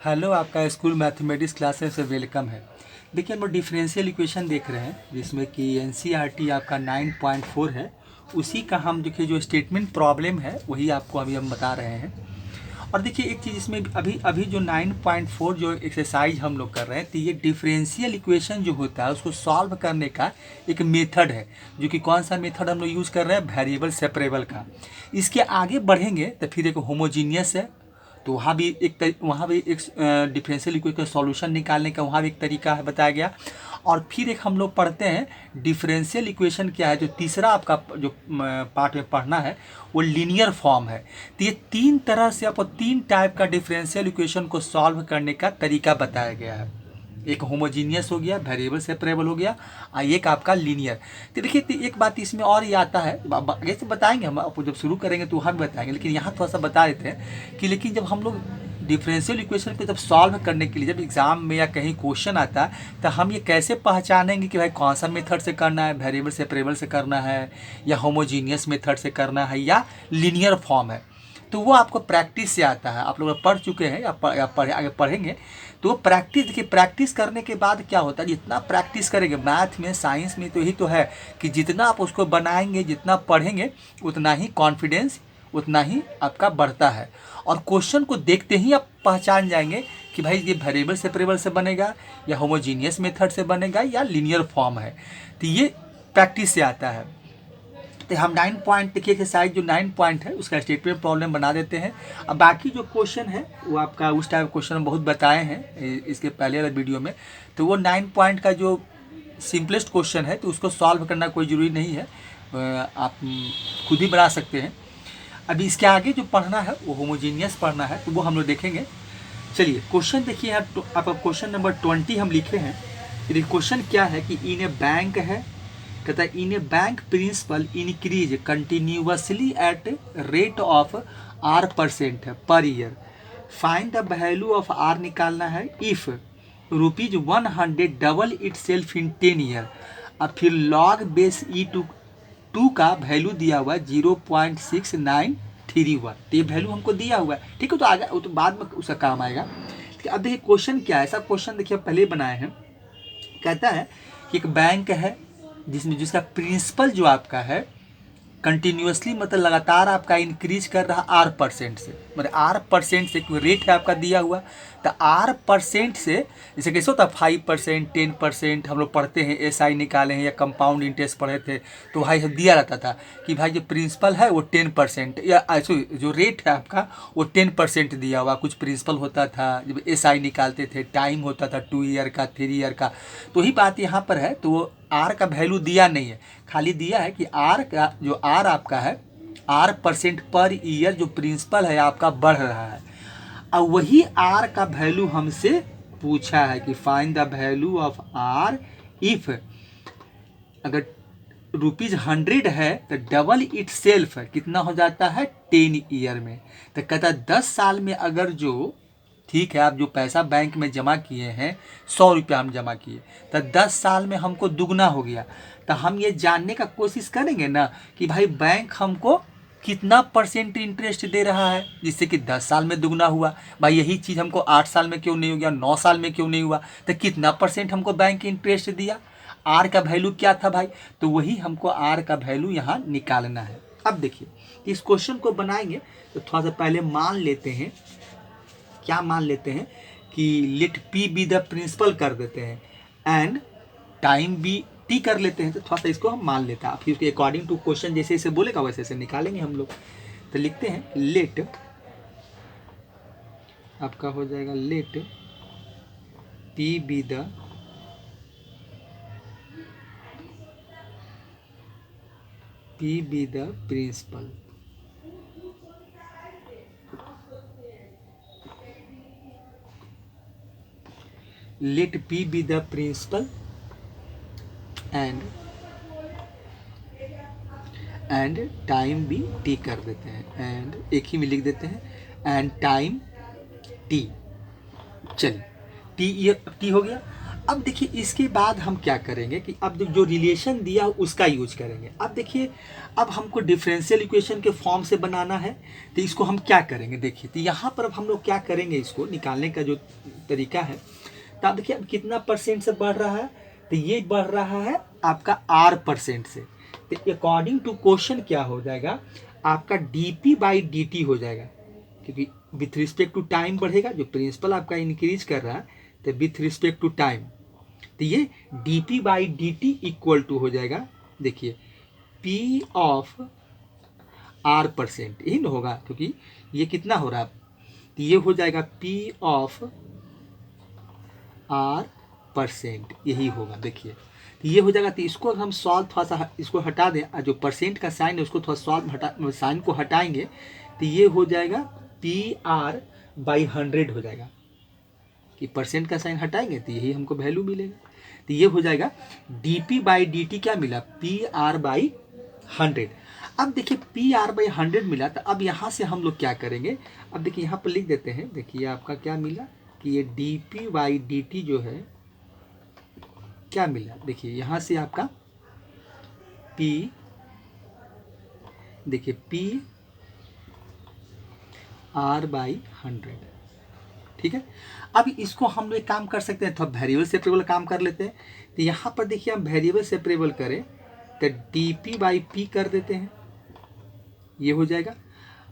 Hello, आपका school mathematics class में से वेलकम है। देखिए, हम लोग डिफरेंशियल इक्वेशन देख रहे हैं जिसमें कि एनसीईआरटी आपका 9.4 है। उसी का हम देखिए जो स्टेटमेंट प्रॉब्लम है वही आपको अभी हम बता रहे हैं। और देखिए एक चीज़ इसमें अभी अभी जो 9.4 जो एक्सरसाइज हम लोग कर रहे हैं, तो ये डिफरेंशियल इक्वेशन जो होता है उसको सॉल्व करने का एक मेथड है, जो कि कौन सा मेथड हम लोग यूज़ कर रहे हैं, वेरिएबल सेपरेबल का। इसके आगे बढ़ेंगे तो फिर एक होमोजीनियस है, तो वहाँ भी एक डिफरेंशियल इक्वेशन का सॉल्यूशन निकालने का वहाँ भी एक तरीका है बताया गया। और फिर एक हम लोग पढ़ते हैं डिफरेंशियल इक्वेशन क्या है, जो तीसरा आपका जो पार्ट में पढ़ना है वो लीनियर फॉर्म है। तो ये तीन तरह से आपको तीन टाइप का डिफरेंशियल इक्वेशन को सॉल्व करने का तरीका बताया गया है। एक होमोजीनियस हो गया, वेरिएबल सेपरेबल हो गया, और एक आपका लीनियर। तो देखिए तो एक बात इसमें और ये आता है, जैसे बताएंगे हम आपको जब शुरू करेंगे तो हम बताएंगे, लेकिन यहाँ थोड़ा सा बता देते हैं कि लेकिन जब हम लोग डिफरेंशियल इक्वेशन को जब सॉल्व करने के लिए जब एग्जाम में या कहीं क्वेश्चन आता है तो हम ये कैसे पहचानेंगे कि भाई कौन सा मेथड से करना है, वेरिएबल सेपरेबल से करना है या होमोजीनियस मेथड से करना है या लीनियर फॉर्म है। तो वो आपको प्रैक्टिस से आता है। आप लोग पढ़ चुके हैं या आगे पढ़ेंगे तो वो प्रैक्टिस, देखिए प्रैक्टिस करने के बाद क्या होता है, जितना प्रैक्टिस करेंगे मैथ में साइंस में तो यही तो है कि जितना आप उसको बनाएंगे, जितना पढ़ेंगे, उतना ही कॉन्फिडेंस, उतना ही आपका बढ़ता है। और क्वेश्चन को देखते ही आप पहचान जाएंगे कि भाई ये वेरिएबल सेपरेबल से बनेगा या होमोजीनियस मेथड से बनेगा या लीनियर फॉर्म है। तो ये प्रैक्टिस से आता है। तो हम 9 पॉइंट देखिए एक्सरसाइज जो 9 पॉइंट है उसका स्टेटमेंट प्रॉब्लम बना देते हैं। अब बाकी जो क्वेश्चन है वो आपका उस टाइप क्वेश्चन हम बहुत बताए हैं इसके पहले वाले वीडियो में। तो वो 9 पॉइंट का जो सिंपलेस्ट क्वेश्चन है तो उसको सॉल्व करना कोई ज़रूरी नहीं है, आप खुद ही बना सकते हैं। अभी इसके आगे जो पढ़ना है वो होमोजीनियस पढ़ना है, तो वो हम लोग देखेंगे। चलिए क्वेश्चन देखिए, आपका क्वेश्चन नंबर 20 हम लिखे हैं। यदि क्वेश्चन क्या है कि इन ए बैंक है, कहता है in a bank principal increase continuously at rate of R% पर year. Find the value of R निकालना है if ₹100 double itself in 10 year. अब फिर लॉग बेस E टू का वैल्यू दिया हुआ है 0.6931। तो ये वैल्यू हमको दिया हुआ है, ठीक है। तो आगे वो तो बाद में उसका काम आएगा। अब देखिए क्वेश्चन क्या है, ऐसा क्वेश्चन देखिए पहले बनाए हैं। कहता है कि एक बैंक है जिसका प्रिंसिपल जो आपका है कंटिन्यूसली मतलब लगातार आपका इंक्रीज कर रहा R% से, मतलब R% से कोई रेट है आपका दिया हुआ। तो R% से जैसे कैसे होता है 5%, 10%, हम लोग पढ़ते हैं SI निकाले हैं या कंपाउंड इंटरेस्ट पढ़े थे, तो भाई दिया रहता था कि भाई जो प्रिंसिपल है वो 10% या जो रेट है आपका वो 10% दिया हुआ। कुछ प्रिंसिपल होता था, जब SI निकालते थे टाइम होता था 2 ईयर का, 3 ईयर का। तो वही बात यहाँ पर है, तो वो R का वैल्यू दिया नहीं है, खाली दिया है कि R का जो R आपका है R% पर ईयर जो प्रिंसिपल है आपका बढ़ रहा है। अब वही R का वैल्यू हमसे पूछा है कि find the value of R if अगर ₹100 है तो डबल इट सेल्फ कितना हो जाता है 10 ईयर में। तो कहता है 10 साल में अगर जो, ठीक है, आप जो पैसा बैंक में जमा किए हैं 100 रुपया हम जमा किए, तो 10 साल में हमको दुगना हो गया। तो हम ये जानने का कोशिश करेंगे ना कि भाई बैंक हमको कितना % इंटरेस्ट दे रहा है, जिससे कि 10 साल में दुगना हुआ। भाई यही चीज़ हमको 8 साल में क्यों नहीं हो गया, 9 साल में क्यों नहीं हुआ, तो कितना % हमको बैंक इंटरेस्ट दिया। R का वैल्यू क्या था भाई, तो वही हमको R का वैल्यू यहाँ निकालना है। अब देखिए इस क्वेश्चन को बनाएंगे तो थोड़ा सा पहले मान लेते हैं, क्या मान लेते हैं कि let P be the principal कर देते हैं एंड टाइम बी T कर लेते हैं। तो थोड़ा सा इसको हम मान लेते हैं, फिर उसके अकॉर्डिंग टू क्वेश्चन जैसे जैसे बोलेगा वैसे वैसे निकालेंगे हम लोग। तो लिखते हैं लेट, आपका हो जाएगा let P be the principal. Let P be the principal and time भी T कर देते हैं, एंड एक ही में लिख देते हैं एंड टाइम T। चलिए T हो गया। अब देखिए इसके बाद हम क्या करेंगे कि अब जो रिलेशन दिया उसका यूज करेंगे। अब देखिए अब हमको डिफरेंशियल इक्वेशन के फॉर्म से बनाना है, तो इसको हम क्या करेंगे देखिए, तो यहाँ पर अब हम लोग क्या करेंगे, इसको निकालने का जो तरीका है, तो आप देखिए अब कितना परसेंट से बढ़ रहा है, तो ये बढ़ रहा है आपका R% से। तो अकॉर्डिंग टू क्वेश्चन क्या हो जाएगा, आपका dp/dt हो जाएगा, क्योंकि विथ रिस्पेक्ट टू टाइम बढ़ेगा, जो प्रिंसिपल आपका इंक्रीज कर रहा है, तो विथ रिस्पेक्ट टू टाइम, तो ये dp/dt इक्वल टू हो जाएगा, देखिए p ऑफ R%, यही ना होगा, क्योंकि ये कितना हो रहा है, तो ये हो जाएगा p ऑफ R%, यही होगा। देखिए तो ये हो जाएगा, तो इसको हम सॉल्व थोड़ा सा इसको हटा दें, जो परसेंट का साइन है उसको थोड़ा सॉल्व हटा, साइन को हटाएंगे, तो ये हो जाएगा PR/100 हो जाएगा, कि परसेंट का साइन हटाएंगे तो यही हमको वैल्यू मिलेगा। तो ये हो जाएगा dp/dt क्या मिला, PR/100। अब देखिए PR/100 मिला, तो अब यहाँ से हम लोग क्या करेंगे, अब देखिए यहाँ पर लिख देते हैं, देखिए आपका क्या मिला कि ये dp/dt जो है क्या मिला, देखिए यहाँ से आपका p, देखिए PR/100, ठीक है। अब इसको हम लोग काम कर सकते हैं, तो वेरिएबल सेपरेबल काम कर लेते हैं। तो यहाँ पर देखिए हम वेरिएबल सेपरेबल करें तो dp/p कर देते हैं, ये हो जाएगा,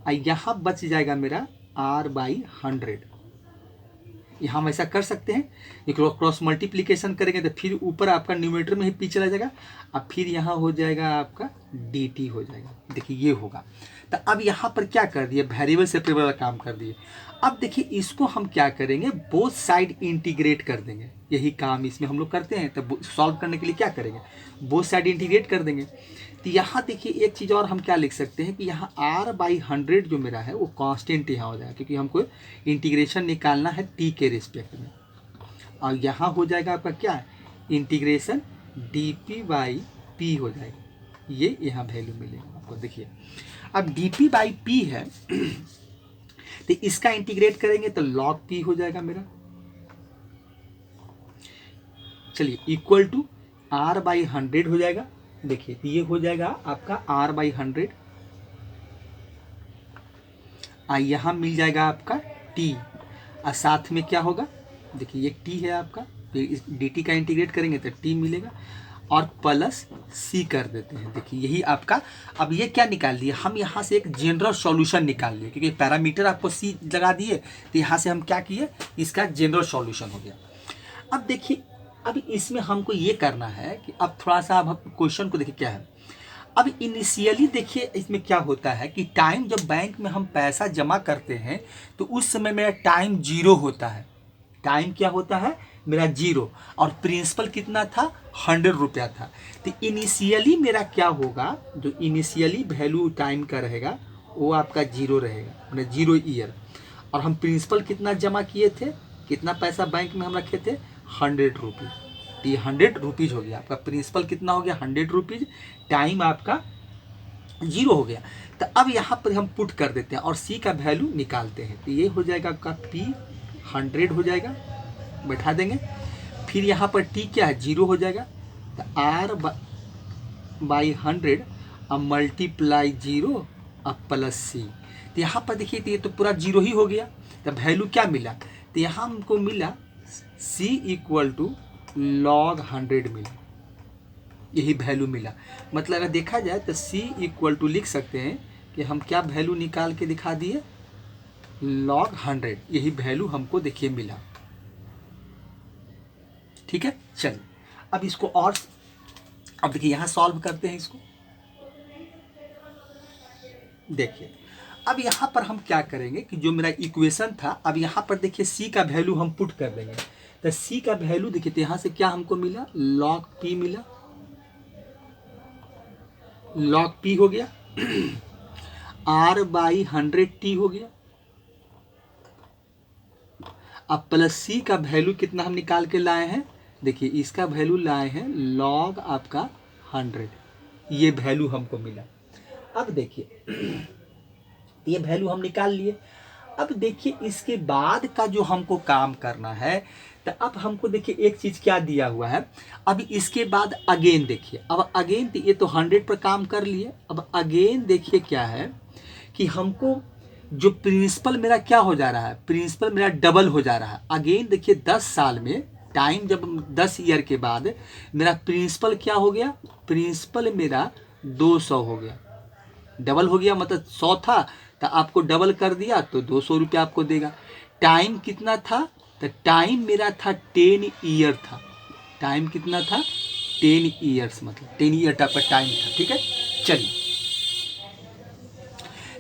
और यहाँ बच जाएगा मेरा R/100। यहाँ हम ऐसा कर सकते हैं, क्रॉस मल्टीप्लीकेशन करेंगे तो फिर ऊपर आपका न्यूमरेटर में ही p चला जाएगा, अब फिर यहाँ हो जाएगा आपका dt हो जाएगा, देखिए ये होगा। तो अब यहाँ पर क्या कर दिए, वेरिएबल सेपरेबल का काम कर दिए। अब देखिए इसको हम क्या करेंगे, बोथ साइड इंटीग्रेट कर देंगे, यही काम इसमें हम लोग करते हैं। तो सॉल्व करने के लिए क्या करेंगे, बोथ साइड इंटीग्रेट कर देंगे। तो यहाँ देखिए एक चीज़ और हम क्या लिख सकते हैं कि यहाँ R/100 जो मेरा है वो कांस्टेंट यहाँ हो जाएगा, क्योंकि हमको इंटीग्रेशन निकालना है t के रिस्पेक्ट में, और यहाँ हो जाएगा आपका क्या, इंटीग्रेशन dp/p हो जाएगा, ये यहाँ वैल्यू मिलेगा आपको। देखिए अब dp/p है तो इसका इंटीग्रेट करेंगे तो log p हो जाएगा मेरा, चलिए इक्वल टू R/100 हो जाएगा। देखिए तो ये हो जाएगा आपका R/100, यहाँ मिल जाएगा आपका t, और साथ में क्या होगा, देखिए ये t है आपका, फिर इस dt का इंटीग्रेट करेंगे तो t मिलेगा, और प्लस c कर देते हैं। देखिए यही आपका, अब ये क्या निकाल दिए हम, यहाँ से एक जनरल सॉल्यूशन निकाल लिए, क्योंकि पैरामीटर आपको c लगा दिए, तो यहाँ से हम क्या किए, इसका जनरल सॉल्यूशन हो गया। अब देखिए अब इसमें हमको ये करना है कि अब थोड़ा सा अब क्वेश्चन को देखिए क्या है। अब इनिशियली देखिए इसमें क्या होता है कि टाइम जब बैंक में हम पैसा जमा करते हैं तो उस समय मेरा टाइम 0 होता है, टाइम क्या होता है मेरा 0, और प्रिंसिपल कितना था, 100 रुपया था। तो इनिशियली मेरा क्या होगा, जो इनिशियली वैल्यू टाइम का रहेगा वो आपका 0 रहेगा, मतलब 0 ईयर, और हम प्रिंसिपल कितना जमा किए थे, कितना पैसा बैंक में हम रखे थे, 100 रुपीज़। तो ये 100 रुपीज़ हो गया आपका, प्रिंसिपल कितना हो गया, 100 रुपीज़, टाइम आपका 0 हो गया। तो अब यहाँ पर हम पुट कर देते हैं और c का वैल्यू निकालते हैं, तो ये हो जाएगा आपका p 100 हो जाएगा, बैठा देंगे, फिर यहाँ पर t क्या है, 0 हो जाएगा, तो R/100 अब मल्टीप्लाई 0 अब प्लस c। तो यहाँ पर देखिए तो ये तो पूरा 0 ही हो गया, तो वैल्यू क्या मिला, तो यहाँ हमको मिला c इक्वल टू log 100 मिला, यही वैल्यू मिला। मतलब अगर देखा जाए तो c इक्वल टू लिख सकते हैं कि हम क्या वैल्यू निकाल के दिखा दिए, log 100, यही वैल्यू हमको देखिए मिला। ठीक है, चलिए अब इसको और, अब देखिए यहाँ सॉल्व करते हैं इसको। देखिए अब यहाँ पर हम क्या करेंगे कि जो मेरा इक्वेशन था, अब यहाँ पर देखिए c का वैल्यू हम पुट कर देंगे, तो c का वैल्यू देखिए तो यहाँ से क्या हमको मिला, log p मिला, log p हो गया, R/100t हो गया, अब प्लस c का वैल्यू कितना हम निकाल के लाए हैं, देखिए इसका वैल्यू लाए हैं log आपका 100, ये वैल्यू हमको मिला। अब देखिए ये वैल्यू हम निकाल लिए। अब देखिए इसके बाद का जो हमको काम करना है, तो अब हमको देखिए एक चीज़ क्या दिया हुआ है, अब इसके बाद अगेन देखिए, अब अगेन ये तो 100 पर काम कर लिए, अब अगेन देखिए क्या है कि हमको जो प्रिंसिपल मेरा क्या हो जा रहा है, प्रिंसिपल मेरा डबल हो जा रहा है। अगेन देखिए 10 साल में टाइम, जब 10 ईयर के बाद मेरा प्रिंसिपल क्या हो गया, प्रिंसिपल मेरा 200 हो गया, डबल हो गया, मतलब 100 था तो आपको डबल कर दिया तो 200 रुपया आपको देगा। टाइम कितना था, तो टाइम मेरा था 10 ईयर था, टाइम कितना था 10 ईयर्स, मतलब 10 ईयर का टाइम था। ठीक है, चलिए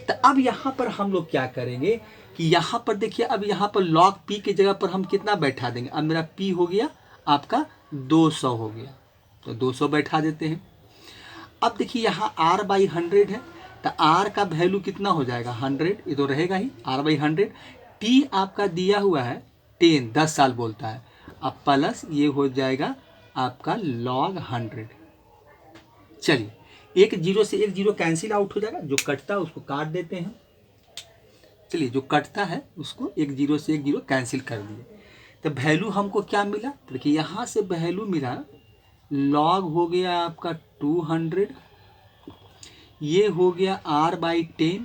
तो अब यहाँ पर हम लोग क्या करेंगे कि यहाँ पर देखिए, अब यहाँ पर log p की जगह पर हम कितना बैठा देंगे, अब मेरा p हो गया आपका 200 हो गया, तो 200 बैठा देते हैं। अब देखिए यहाँ r बाई 100 है, तो r का वैल्यू कितना हो जाएगा 100, ये तो रहेगा ही r बाई 100। t आपका दिया हुआ है 10 साल बोलता है, अब प्लस ये हो जाएगा आपका log 100। चलिए एक जीरो से एक जीरो कैंसिल आउट हो जाएगा, जो कटता है उसको काट देते हैं। चलिए जो कटता है उसको एक जीरो से एक जीरो कैंसिल कर दिए, तो वैल्यू हमको क्या मिला, तो देखिए यहाँ से वैल्यू मिला log हो गया आपका 200, ये हो गया r बाई 10,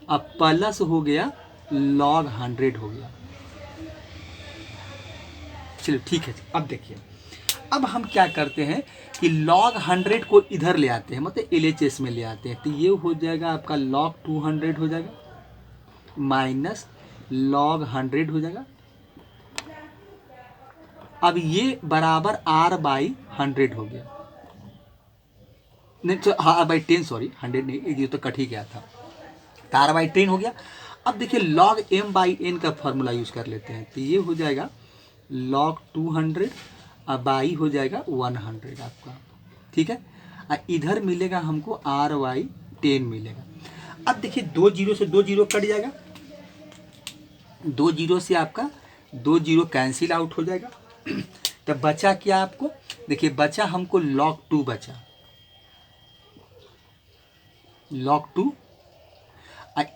अब प्लस हो गया log 100 हो गया। चलिए ठीक है, अब देखिए अब हम क्या करते हैं कि log 100 को इधर ले आते हैं, मतलब LHS में ले आते हैं, तो ये हो जाएगा आपका log 200 हो जाएगा माइनस log 100 हो जाएगा। अब ये बराबर r बाई 100 हो गया, नहीं तो हाँ बाई 10, सॉरी 100 नहीं, ये तो कट ही गया था, तो r बाई 10 हो गया। अब देखिए log m बाई n का फॉर्मूला यूज कर लेते हैं, तो ये हो जाएगा log 200 अब बाई हो जाएगा 100 आपका। ठीक है, इधर मिलेगा हमको r बाई 10 मिलेगा। अब देखिए 2 जीरो से 2 जीरो कट जाएगा, 2 जीरो से आपका 2 जीरो कैंसिल आउट हो जाएगा। तो बचा क्या आपको, देखिए बचा हमको log 2 बचा, log 2,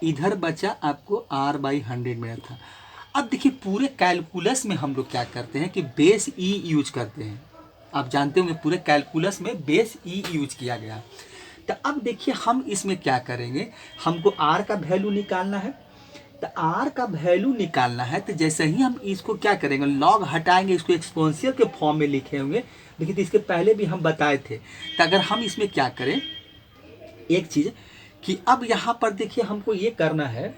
इधर बचा आपको r बाई 100 मिला था। अब देखिए पूरे कैलकुलस में हम लोग क्या करते हैं कि बेस ई यूज करते हैं, आप जानते होंगे पूरे कैलकुलस में बेस ई यूज किया गया। तो अब देखिए हम इसमें क्या करेंगे, हमको r का वैल्यू निकालना है, तो r का वैल्यू निकालना है, तो जैसे ही हम इसको क्या करेंगे log हटाएंगे, इसको एक्सपोनेंशियल के फॉर्म में लिखे होंगे, देखिए तो इसके पहले भी हम बताए थे। तो अगर हम इसमें क्या करें एक चीज़ कि अब यहाँ पर देखिए हमको ये करना है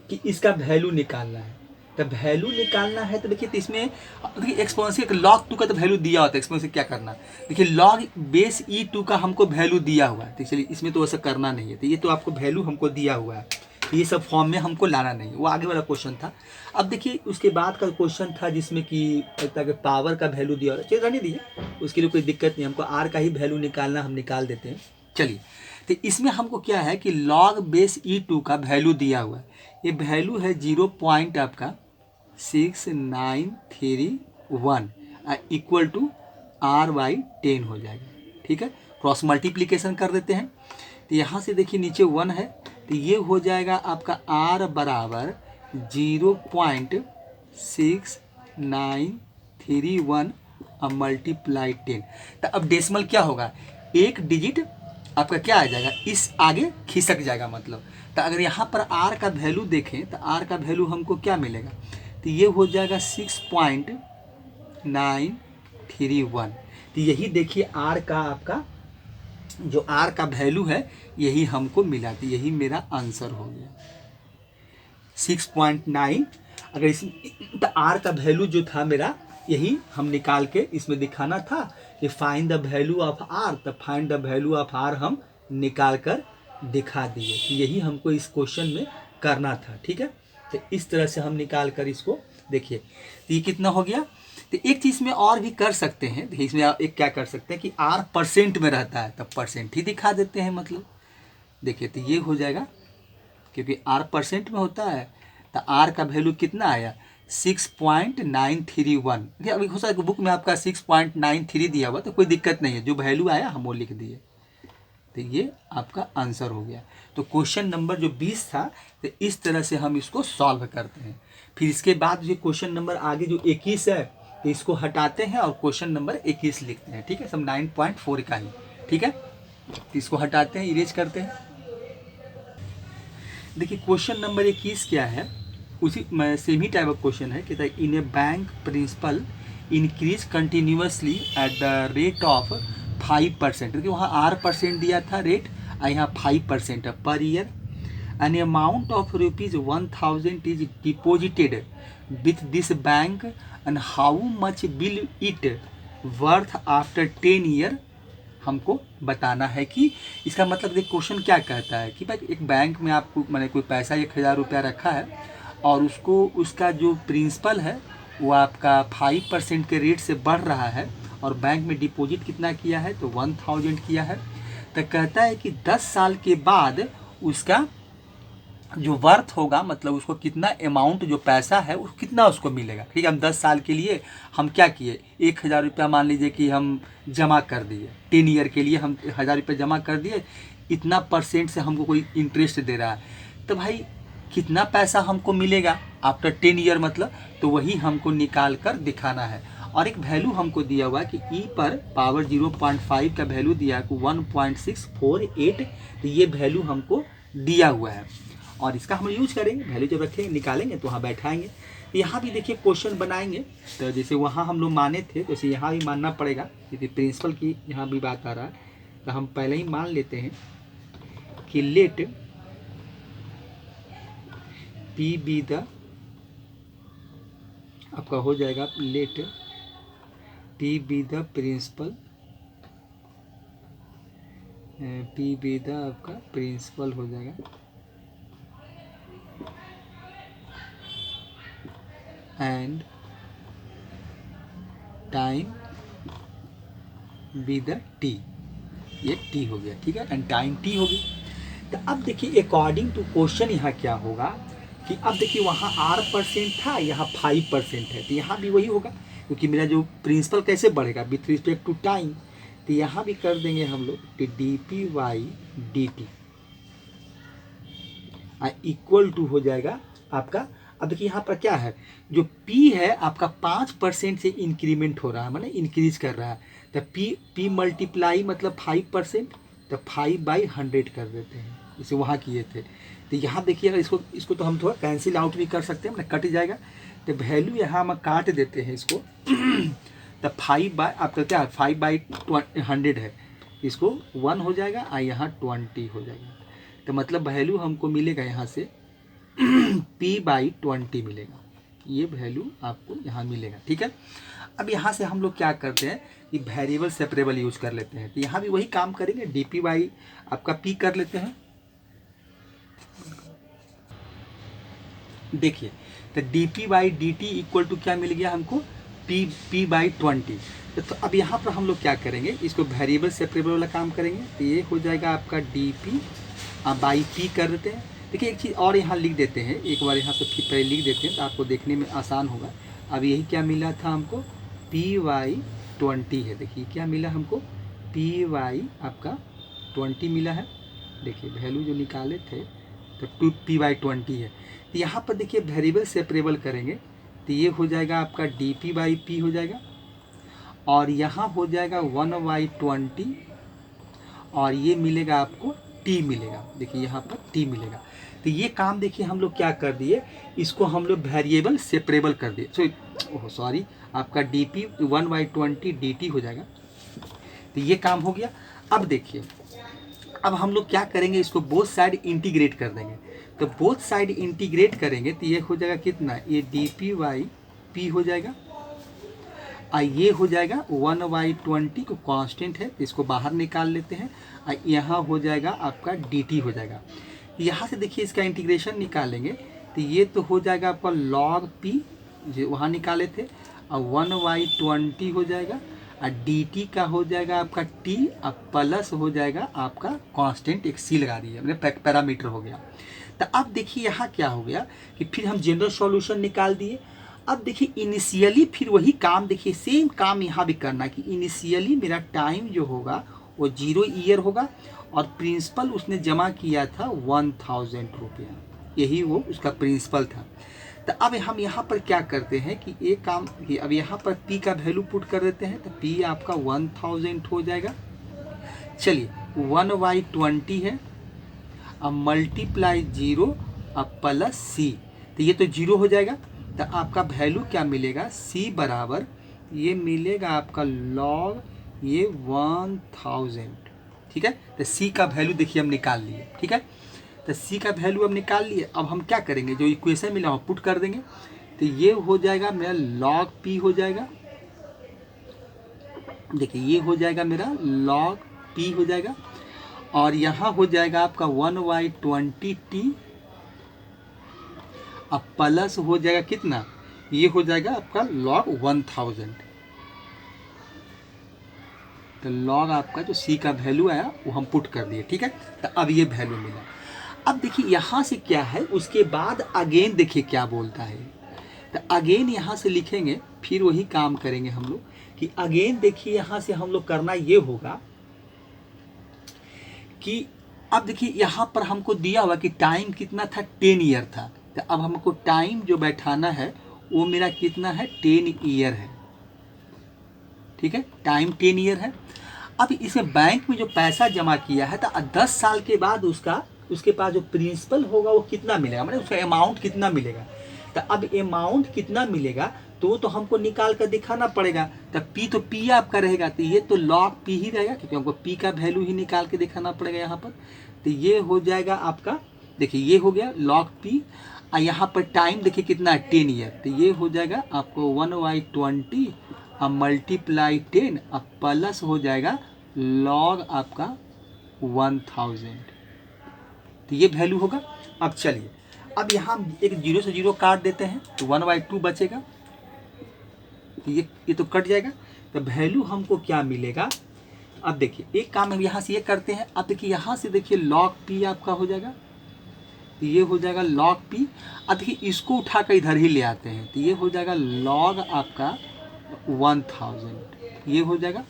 कि इसका वैल्यू निकालना है, तो वैल्यू निकालना है, तो देखिए तो इसमें देखिए एक्सपोनेंशियल log 2 का तो वैल्यू दिया होता है, एक्सपोनेंशियल क्या करना, देखिए log बेस e2 का हमको वैल्यू दिया हुआ है, तो चलिए इसमें तो वैसा करना नहीं है, तो ये तो आपको वैल्यू हमको दिया हुआ है, ये सब फॉर्म में हमको लाना नहीं है, वो आगे वाला क्वेश्चन था। अब देखिए उसके बाद का क्वेश्चन था जिसमें कि पावर का वैल्यू दिया हो, चलिए रहने दीजिए, उसके लिए कोई दिक्कत नहीं, हमको r का ही वैल्यू निकालना, हम निकाल देते हैं। चलिए तो इसमें हमको क्या है कि log बेस e2 का वैल्यू दिया हुआ है, ये वैल्यू है 0 पॉइंट आपका 6931 इक्वल टू r बाई 10 हो जाएगा। ठीक है, क्रॉस मल्टीप्लीकेशन कर देते हैं, तो यहाँ से देखिए नीचे 1 है, तो ये हो जाएगा आपका r बराबर 0.6931 अब मल्टीप्लाई 10। तो अब डेसिमल क्या होगा, एक डिजिट आपका क्या आ जाएगा, इस आगे खिसक जाएगा मतलब। तो अगर यहाँ पर r का वैल्यू देखें तो r का वैल्यू हमको क्या मिलेगा, तो ये हो जाएगा 6.931। तो यही देखिए r का आपका जो r का वैल्यू है यही हमको मिला, तो यही मेरा आंसर हो गया 6.9। अगर इस तो r का वैल्यू जो था मेरा यही हम निकाल के इसमें दिखाना था कि find the value of r, तो find the value of r हम निकाल कर दिखा दिए, तो यही हमको इस क्वेश्चन में करना था। ठीक है, तो इस तरह से हम निकाल कर इसको देखिए, तो ये कितना हो गया। तो एक चीज़ में और भी कर सकते हैं, देखिए इसमें एक क्या कर सकते हैं कि r परसेंट में रहता है तब परसेंट ही दिखा देते हैं, मतलब देखिए तो ये हो जाएगा, क्योंकि r परसेंट में होता है तो r का वैल्यू कितना आया 6.931। देखिए अभी हो सकता है बुक में आपका 6.93 दिया हुआ, तो कोई दिक्कत नहीं है, जो वैल्यू आया हम वो लिख दिए, तो ये आपका आंसर हो गया। तो क्वेश्चन नंबर जो 20 था, तो इस तरह से हम इसको सॉल्व करते हैं। फिर इसके बाद जो क्वेश्चन नंबर आगे जो 21 है तो इसको हटाते हैं और क्वेश्चन नंबर 21 लिखते हैं, ठीक है, सब 9.4 का ही, ठीक है। तो इसको हटाते हैं, इरेज करते हैं। देखिए क्वेश्चन नंबर 21 क्या है, उसी सेम ही टाइप ऑफ क्वेश्चन है, कहता है in a bank principal increase continuously at the rate of 5%, क्योंकि वहाँ R% दिया था रेट और यहाँ 5% है per year. An amount of ₹1000 is deposited with this bank and how much will it worth after 10 year. हमको बताना है कि इसका मतलब देख क्वेश्चन क्या कहता है कि भाई एक बैंक में आपको मैंने कोई पैसा 1000 रुपया रखा है और उसको उसका जो प्रिंसिपल है वो आपका 5% के रेट से बढ़ रहा है और बैंक में डिपॉजिट कितना किया है तो 1000 किया है। तो कहता है कि 10 साल के बाद उसका जो वर्थ होगा, मतलब उसको कितना अमाउंट जो पैसा है वो कितना उसको मिलेगा। ठीक है, हम 10 साल के लिए हम क्या किए, 1000 रुपया मान लीजिए कि हम जमा कर दिए, 10 ईयर के लिए हम 1000 रुपया जमा कर दिए, इतना % से हमको कोई इंटरेस्ट दे रहा है, तो भाई कितना पैसा हमको मिलेगा आफ्टर 10 ईयर, मतलब तो वही हमको निकाल कर दिखाना है। और एक वैल्यू हमको दिया हुआ है कि e पर पावर 0.5 का वैल्यू दिया है 1.648, तो ये वैल्यू हमको दिया हुआ है और इसका हम यूज करेंगे, वैल्यू जब रखेंगे निकालेंगे तो वहाँ बैठाएंगे। तो यहाँ भी देखिए क्वेश्चन बनाएंगे, तो जैसे वहाँ हम लोग माने थे जैसे यहाँ भी मानना पड़ेगा, क्योंकि प्रिंसिपल की यहाँ भी बात आ रहा है। तो हम पहले ही मान लेते हैं कि लेट पी बी द, आपका हो जाएगा let P be the principal, P be the आपका प्रिंसिपल हो जाएगा and time be the T, ये टी हो गया, ठीक है, एंड टाइम टी होगी। तो अब देखिए अकॉर्डिंग टू क्वेश्चन यहाँ क्या होगा कि अब देखिए वहाँ R% था, यहाँ 5% है, तो यहाँ भी वही होगा, क्योंकि मेरा जो प्रिंसिपल कैसे बढ़ेगा विथ रिस्पेक्ट टू टाइम। तो यहाँ भी कर देंगे हम लोग कि dp/dt इक्वल टू हो जाएगा आपका। अब देखिए यहाँ पर क्या है, जो P है आपका 5% से इंक्रीमेंट हो रहा है, माने इंक्रीज कर रहा है, तो P मल्टीप्लाई मतलब 5%, तो 5/100 कर देते हैं, इसे वहाँ किए थे। तो यहाँ देखिए अगर इसको तो हम थोड़ा कैंसिल आउट भी कर सकते हैं, मतलब कट जाएगा, तो वैल्यू यहाँ हम काट देते हैं इसको तो 5 आपका क्या 5/100 है, इसको 1 हो जाएगा और यहाँ 20 हो जाएगा, तो मतलब वैल्यू हमको मिलेगा यहाँ से P/20 मिलेगा, ये वैल्यू आपको यहाँ मिलेगा। ठीक है, अब यहाँ से हम लोग क्या करते हैं कि वेरिएबल सेपरेबल यूज कर लेते हैं, तो यहाँ भी वही काम करेंगे, dp/ आपका P कर लेते हैं। देखिए तो dp/dt इक्वल टू क्या मिल गया हमको P/20। तो अब यहाँ पर हम लोग क्या करेंगे, इसको वेरिएबल सेपरेबल वाला काम करेंगे, तो ये हो जाएगा आपका dp/P कर देते हैं। देखिए एक चीज़ और यहाँ लिख देते हैं, एक बार यहाँ से फिर पहले लिख देते हैं तो आपको देखने में आसान होगा। अब यही क्या मिला था हमको P/20 है, देखिए क्या मिला हमको P/ आपका 20 मिला है। देखिए वैल्यू जो निकाले थे तो P/20 है, तो यहाँ पर देखिए वेरिएबल सेपरेबल करेंगे तो ये हो जाएगा आपका dp/P हो जाएगा और यहाँ हो जाएगा 1/20 और ये मिलेगा आपको t मिलेगा, देखिए यहाँ पर t मिलेगा। तो ये काम देखिए हम लोग क्या कर दिए, इसको हम लोग वेरिएबल सेपरेबल कर दिए, सॉरी आपका dp 1/20 dt हो जाएगा, तो ये काम हो गया। अब देखिए अब हम लोग क्या करेंगे, इसको बोथ साइड इंटीग्रेट कर देंगे, तो बोथ साइड इंटीग्रेट करेंगे तो ये हो जाएगा कितना, ये dp/P हो जाएगा और ये हो जाएगा 1/20 को कांस्टेंट है, इसको बाहर निकाल लेते हैं और यहाँ हो जाएगा आपका dt हो जाएगा। यहाँ से देखिए इसका इंटीग्रेशन निकालेंगे तो ये तो हो जाएगा आपका log p जो वहाँ निकाले थे और 1/20 हो जाएगा और dt का हो जाएगा आपका t और प्लस हो जाएगा आपका कांस्टेंट, एक c लगा दिया मैंने, पैरामीटर हो गया। तो अब देखिए यहाँ क्या हो गया कि फिर हम जनरल सॉल्यूशन निकाल दिए। अब देखिए इनिशियली फिर वही काम, देखिए सेम काम यहाँ भी करना कि इनिशियली मेरा टाइम जो होगा वो 0 ईयर होगा और प्रिंसिपल उसने जमा किया था 1000 रुपया, यही वो उसका प्रिंसिपल था। तो अब हम यहाँ पर क्या करते हैं कि एक काम कि अब यहाँ पर P का वैल्यू पुट कर देते हैं, तो P आपका 1000 हो जाएगा। चलिए 1/20 है, अब मल्टीप्लाई 0 अब प्लस C, तो ये तो 0 हो जाएगा। तो आपका वैल्यू क्या मिलेगा, C बराबर ये मिलेगा आपका लॉग ये 1000। ठीक है, तो C का वैल्यू देखिए हम निकाल लिए। ठीक है, तो C का वैल्यू हम निकाल लिए। अब हम क्या करेंगे, जो इक्वेशन मिला वो पुट कर देंगे, तो ये हो जाएगा मेरा log P हो जाएगा। देखिए ये हो जाएगा मेरा log P हो जाएगा, और यहाँ हो जाएगा आपका 1/20t, अब प्लस हो जाएगा कितना, ये हो जाएगा आपका log 1000। तो log आपका जो C का वैल्यू आया वो हम पुट कर दिए। ठीक है, तो अब ये वैल्यू मिला। अब देखिए यहाँ से क्या है, उसके बाद अगेन देखिए क्या बोलता है, तो अगेन यहाँ से लिखेंगे, फिर वही काम करेंगे हम लोग कि अगेन देखिए यहाँ से हम लोग करना ये होगा कि अब देखिए यहाँ पर हमको दिया हुआ कि टाइम कितना था, 10 ईयर था। तो अब हमको टाइम जो बैठाना है वो मेरा कितना है, 10 ईयर है। ठीक है, टाइम 10 ईयर है। अब इसमें बैंक में जो पैसा जमा किया है, तो 10 साल के बाद उसके पास जो प्रिंसिपल होगा वो कितना मिलेगा, मतलब उसका अमाउंट कितना मिलेगा। तो अब अमाउंट कितना मिलेगा तो हमको निकाल कर दिखाना पड़ेगा। तो P तो P आपका रहेगा, तो ये तो log P ही रहेगा, क्योंकि हमको P का वैल्यू ही निकाल के दिखाना पड़ेगा यहाँ पर। तो ये हो जाएगा आपका, देखिए ये हो गया log P, और यहाँ पर टाइम देखिए कितना है, 10 ईयर। तो ये हो जाएगा आपको 1/20 अब मल्टीप्लाई 10 अब प्लस हो जाएगा log आपका 1000। तो ये वैल्यू होगा। अब चलिए, अब यहाँ एक 0 से 0 काट देते हैं, तो 1/2 बचेगा, तो ये तो कट जाएगा। तो वैल्यू हमको क्या मिलेगा, अब देखिए एक काम हम यहाँ से ये करते हैं। अब देखिए यहाँ से देखिए log P आपका हो जाएगा, तो ये हो जाएगा log P। अब देखिए इसको उठाकर इधर ही ले आते हैं, तो ये हो जाएगा log आपका 1000, ये हो जाएगा,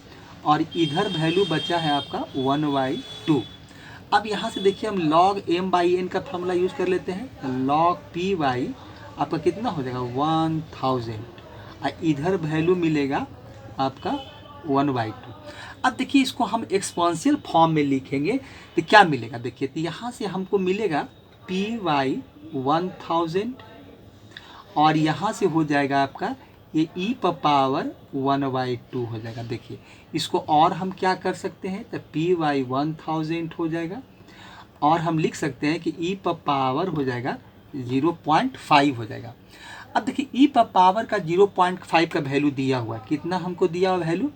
और इधर वैल्यू बचा है आपका 1/2। अब यहाँ से देखिए हम log m/n का फॉर्मूला यूज़ कर लेते हैं। log P बाई आपका कितना हो जाएगा 1000, और इधर वैल्यू मिलेगा आपका 1/2। अब देखिए इसको हम एक्सपोनेंशियल फॉर्म में लिखेंगे तो क्या मिलेगा, देखिए तो यहाँ से हमको मिलेगा P/1000, और यहाँ से हो जाएगा आपका ये e पर पावर 1/2 हो जाएगा। देखिए इसको और हम क्या कर सकते हैं, तो P/1000 हो जाएगा, और हम लिख सकते हैं कि e पर पावर हो जाएगा 0.5 हो जाएगा। अब देखिए e पर पावर का 0.5 का वैल्यू दिया हुआ है, कितना हमको दिया हुआ वैल्यू,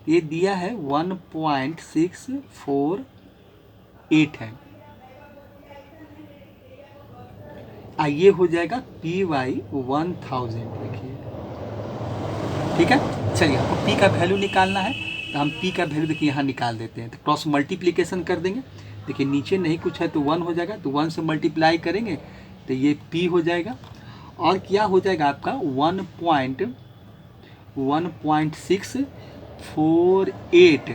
ये दिया है 1.648 है, ये हो जाएगा P/1000। देखिए ठीक है, चलिए आपको P का वैल्यू निकालना है, तो हम P का वैल्यू देखिए यहाँ निकाल देते हैं। तो क्रॉस मल्टीप्लिकेशन कर देंगे, देखिए नीचे नहीं कुछ है तो 1 हो जाएगा, तो 1 से मल्टीप्लाई करेंगे तो ये P हो जाएगा, और क्या हो जाएगा आपका 1.648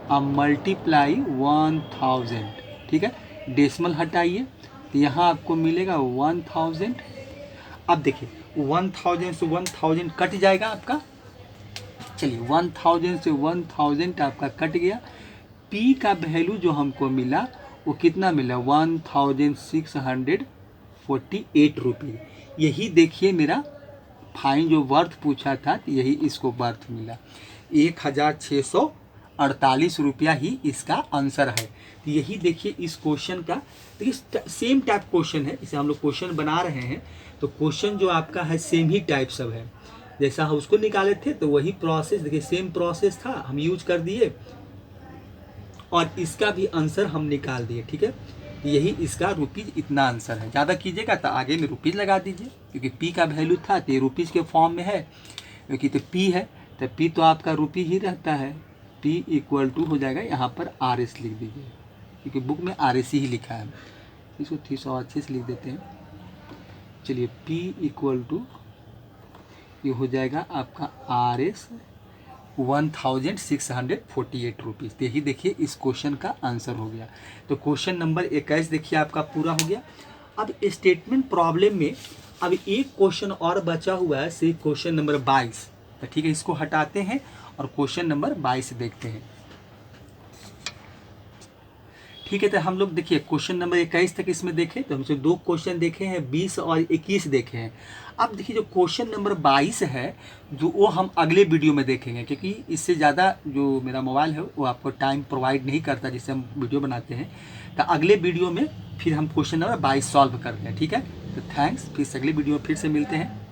अब मल्टीप्लाई 1000। ठीक है, डेसिमल हटाइए तो यहाँ आपको मिलेगा 1000। अब देखिए 1000 से 1000 कट जाएगा आपका, चलिए 1000 से 1000 आपका कट गया। P का वैल्यू जो हमको मिला वो कितना मिला 1648 रुपये। यही देखिए मेरा फाइन जो वर्थ पूछा था, यही इसको वर्थ मिला 1648 रुपया ही इसका आंसर है। तो यही देखिए इस क्वेश्चन का, देखिए सेम टाइप क्वेश्चन है, इसे हम लोग क्वेश्चन बना रहे हैं तो क्वेश्चन जो आपका है सेम ही टाइप सब है, जैसा हम उसको निकाले थे तो वही प्रोसेस देखिए सेम प्रोसेस था, हम यूज कर दिए और इसका भी आंसर हम निकाल दिए। ठीक है, यही इसका रुपीज़ इतना आंसर है। ज़्यादा कीजिएगा तो आगे में रुपीज़ लगा दीजिए, क्योंकि P का वैल्यू था तो ये रुपीज़ के फॉर्म में है, क्योंकि तो P है तो P तो आपका रुपी ही रहता है। P = हो जाएगा, यहाँ पर RS लिख दीजिए, क्योंकि बुक में RS ही लिखा है, इसको 300 अच्छे से लिख देते हैं। चलिए P = ये हो जाएगा आपका RS 1648 रुपीज़। यही देखिए इस क्वेश्चन का आंसर हो गया। तो क्वेश्चन नंबर 21 देखिए आपका पूरा हो गया। अब स्टेटमेंट प्रॉब्लम में अब एक क्वेश्चन और बचा हुआ है, सिर्फ क्वेश्चन नंबर 22। तो ठीक है, इसको हटाते हैं और क्वेश्चन नंबर 22 देखते हैं। ठीक है, तो हम लोग देखिए क्वेश्चन नंबर 21 तक इसमें देखें तो हमसे 2 क्वेश्चन देखे हैं, 20 और 21 देखे हैं। अब देखिए जो क्वेश्चन नंबर 22 है जो वो हम अगले वीडियो में देखेंगे, क्योंकि इससे ज़्यादा जो मेरा मोबाइल है वो आपको टाइम प्रोवाइड नहीं करता जिससे हम वीडियो बनाते हैं। तो अगले वीडियो में फिर हम क्वेश्चन नंबर 22 सॉल्व करते हैं। ठीक है, तो थैंक्स, फिर अगले वीडियो में फिर से मिलते हैं।